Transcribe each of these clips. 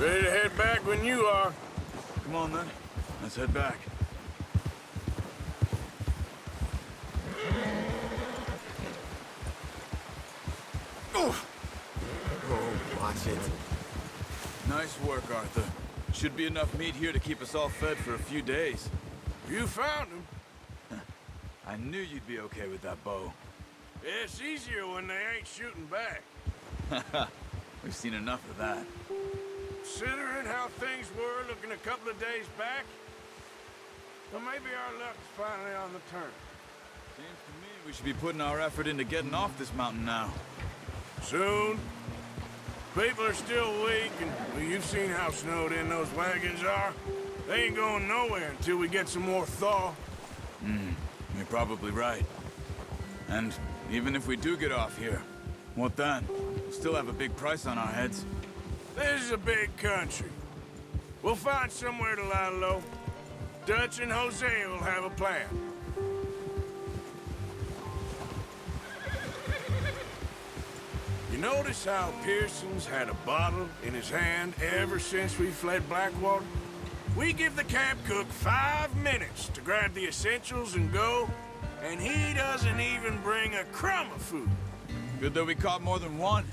Ready to head back when you are. Come on, then. Let's head back. Oh, watch it. Nice work, Arthur. Should be enough meat here to keep us all fed for a few days. You found him. I knew you'd be okay with that bow. It's easier when they ain't shooting back. We've seen enough of that. Considering how things were looking a couple of days back, well, maybe our luck's finally on the turn. Seems to me we should be putting our effort into getting off this mountain now. Soon. People are still weak, and well, you've seen how snowed in those wagons are. They ain't going nowhere until we get some more thaw. You're probably right. And even if we do get off here, what then? We'll still have a big price on our heads. This is a big country. We'll find somewhere to lie low. Dutch and Jose will have a plan. You notice how Pearson's had a bottle in his hand ever since we fled Blackwater? We give the camp cook 5 minutes to grab the essentials and go, and he doesn't even bring a crumb of food. Good that we caught more than one.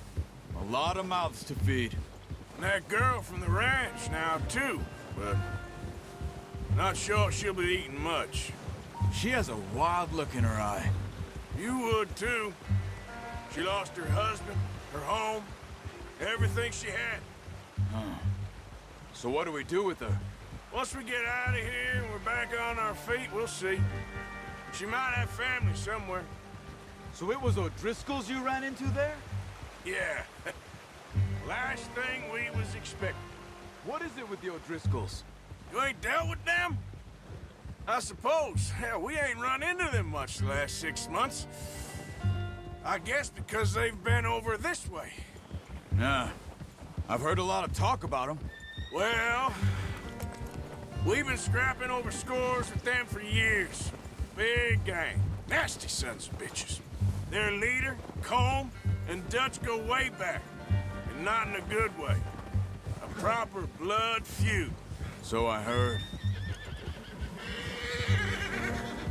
A lot of mouths to feed. And that girl from the ranch now, too, but not sure she'll be eating much. She has a wild look in her eye. You would, too. She lost her husband, her home, everything she had. So what do we do with her? Once we get out of here and we're back on our feet, we'll see. She might have family somewhere. So it was O'Driscoll's you ran into there? Yeah. Last thing we was expecting. What is it with the O'Driscolls? You ain't dealt with them? I suppose. Hell, we ain't run into them much the last 6 months. I guess because they've been over this way. Yeah. I've heard a lot of talk about them. Well, we've been scrapping over scores with them for years. Big gang. Nasty sons of bitches. Their leader, Combe, and Dutch go way back. And not in a good way. A proper blood feud. So I heard.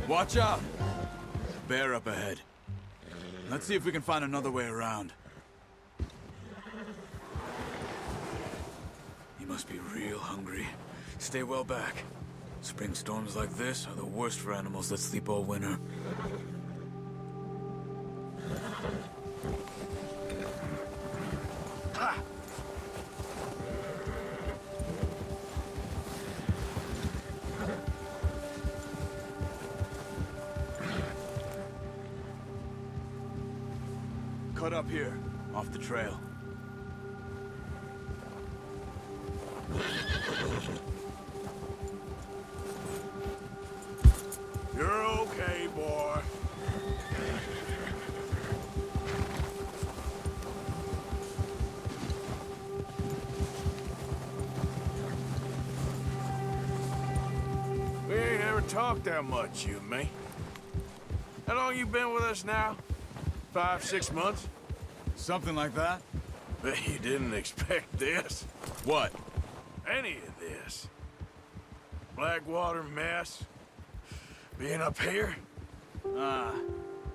Watch out! Bear up ahead. Let's see if we can find another way around. He must be real hungry. Stay well back. Spring storms like this are the worst for animals that sleep all winter. Ha! Cut up here, off the trail. You're okay, boy. We ain't ever talked that much, you and me. How long you been with us now? 5, 6 months? Something like that? Bet you didn't expect this. What? Any of this. Blackwater mess. Being up here.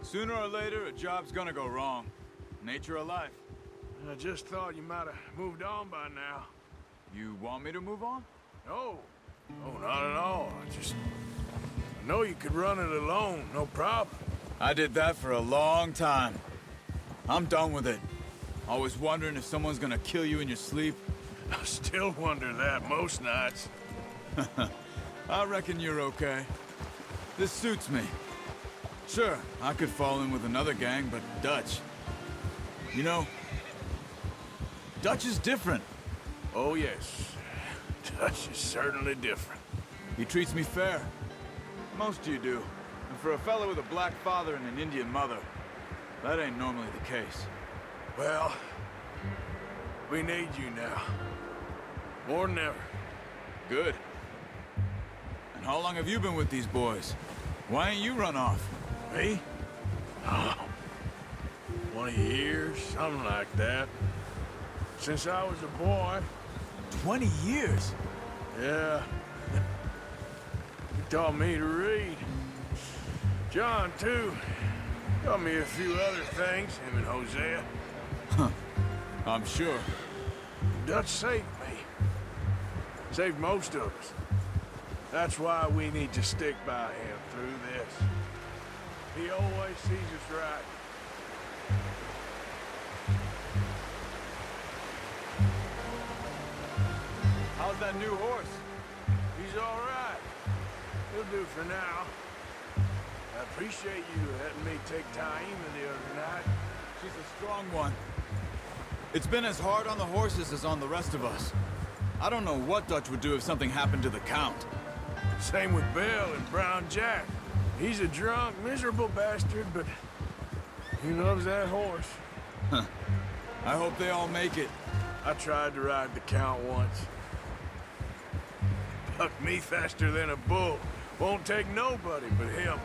Sooner or later, a job's gonna go wrong. Nature of life. I just thought you might have moved on by now. You want me to move on? No. No, not at all. I know you could run it alone, no problem. I did that for a long time. I'm done with it. Always wondering if someone's gonna kill you in your sleep. I still wonder that most nights. I reckon you're okay. This suits me. Sure, I could fall in with another gang, but Dutch... You know, Dutch is different. Oh, yes. Dutch is certainly different. He treats me fair. Most of you do. And for a fellow with a black father and an Indian mother, that ain't normally the case. Well, we need you now. More than ever. Good. And how long have you been with these boys? Why ain't you run off? Me? Oh, 20 years, something like that. Since I was a boy. 20 years? Yeah. He taught me to read. John, too. Taught me a few other things, him and Hosea. I'm sure. Dutch saved me. Saved most of us. That's why we need to stick by him through this. He always sees us right. How's that new horse? He's all right. He'll do for now. I appreciate you letting me take Taima the other night. She's a strong one. It's been as hard on the horses as on the rest of us. I don't know what Dutch would do if something happened to the Count. Same with Bill and Brown Jack. He's a drunk, miserable bastard, but he loves that horse. I hope they all make it. I tried to ride the Count once. Bucked me faster than a bull. Won't take nobody but him.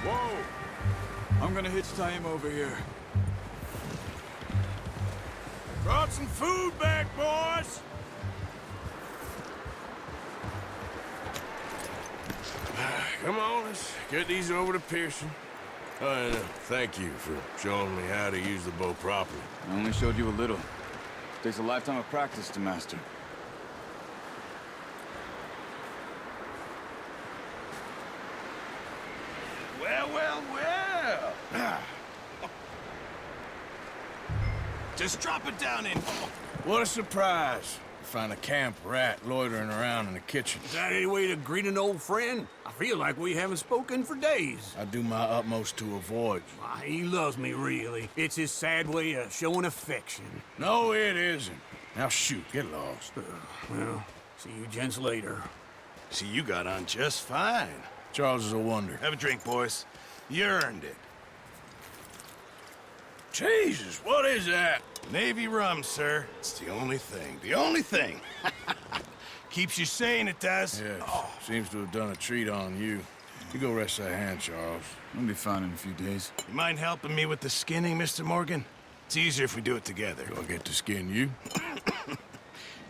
Whoa! I'm gonna hitch Taima over here. Brought some food back, boys! Come on, let's get these over to Pearson. And thank you for showing me how to use the bow properly. I only showed you a little. Takes a lifetime of practice to master. Well, well, well! Just drop it down in. What a surprise. Find a camp rat loitering around in the kitchen. Is that any way to greet an old friend? I feel like we haven't spoken for days. I do my utmost to avoid you. Why, he loves me, really. It's his sad way of showing affection. No, it isn't. Now shoot, get lost. Well, see you gents later. See, you got on just fine. Charles is a wonder. Have a drink, boys. You earned it. Jesus, what is that? Navy rum, sir. It's the only thing. The only thing. Keeps you sane, it does. Yes, seems to have done a treat on you. You go rest that hand, Charles. I'll be fine in a few days. You mind helping me with the skinning, Mr. Morgan? It's easier if we do it together. Do I get to skin you?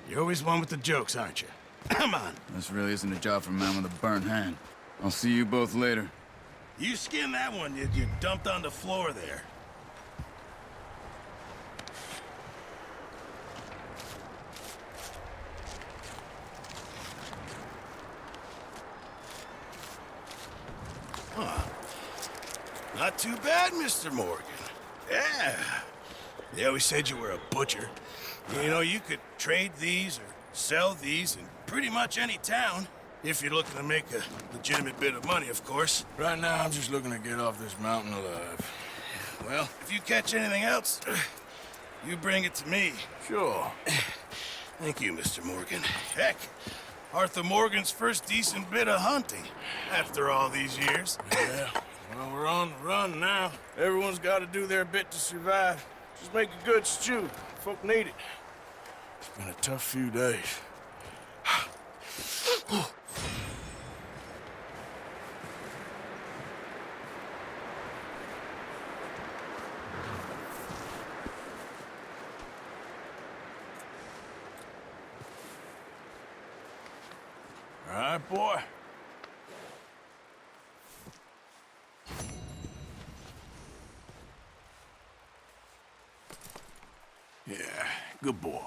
You're always one with the jokes, aren't you? Come on. This really isn't a job for a man with a burnt hand. I'll see you both later. You skin that one you dumped on the floor there. Not too bad, Mr. Morgan. Yeah. They always said you were a butcher. You know, you could trade these or sell these in pretty much any town. If you're looking to make a legitimate bit of money, of course. Right now, I'm just looking to get off this mountain alive. Well, if you catch anything else, you bring it to me. Sure. Thank you, Mr. Morgan. Heck, Arthur Morgan's first decent bit of hunting after all these years. Yeah. Well, we're on the run now. Everyone's got to do their bit to survive. Just make a good stew. Folk need it. It's been a tough few days. All right, boy. Yeah, good boy.